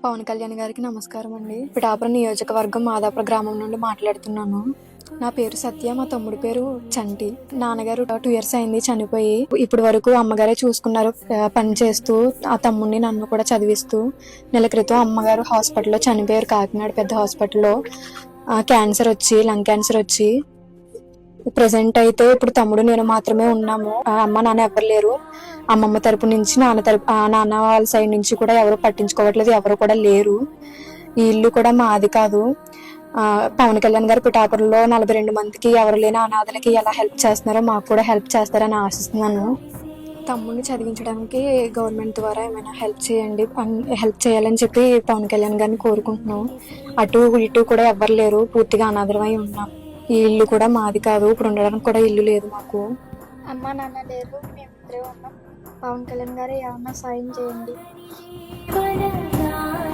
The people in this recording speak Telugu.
పవన్ కళ్యాణ్ గారికి నమస్కారం అండి. పిఠాపురం నియోజకవర్గం మాదాపుర గ్రామం నుండి మాట్లాడుతున్నాను. నా పేరు సత్య, మా తమ్ముడి పేరు చంటి. నాన్నగారు 2 years అయింది చనిపోయి. ఇప్పటి వరకు అమ్మగారే చూసుకున్నారు, పని చేస్తూ ఆ తమ్ముడిని నన్ను కూడా చదివిస్తూ. నెల క్రితం అమ్మగారు హాస్పిటల్లో చనిపోయారు, కాకినాడ పెద్ద హాస్పిటల్లో. క్యాన్సర్ వచ్చి, లంగ్ క్యాన్సర్ వచ్చి. ప్రెసెంట్ అయితే ఇప్పుడు తమ్ముడు నేను మాత్రమే ఉన్నాము. అమ్మ నాన్న ఎవరు లేరు. అమ్మమ్మ తరపు నుంచి, నాన్న వాళ్ళ సైడ్ నుంచి కూడా ఎవరు పట్టించుకోవట్లేదు, ఎవరు కూడా లేరు. ఈ ఇల్లు కూడా మాది కాదు. పవన్ కళ్యాణ్ గారు పిఠాపురంలో 42 మందికి, ఎవరు లేని అనాథలకి ఎలా హెల్ప్ చేస్తున్నారో మాకు కూడా హెల్ప్ చేస్తారని ఆశిస్తున్నాను. తమ్ముడిని చదివించడానికి గవర్నమెంట్ ద్వారా ఏమైనా హెల్ప్ చేయండి, హెల్ప్ చేయాలని చెప్పి పవన్ కళ్యాణ్ గారిని కోరుకుంటున్నాం. అటు ఇటు కూడా ఎవరు లేరు, పూర్తిగా అనాథరమై ఉన్నాం. ఈ ఇల్లు కూడా మాది కాదు, ఇప్పుడు ఉండడానికి కూడా ఇల్లు లేదు మాకు. అమ్మ నాన్న లేరు, మేమిద్దరే ఉన్నాం. పవన్ కళ్యాణ్ గారు ఏమన్నా సాయం చేయండి.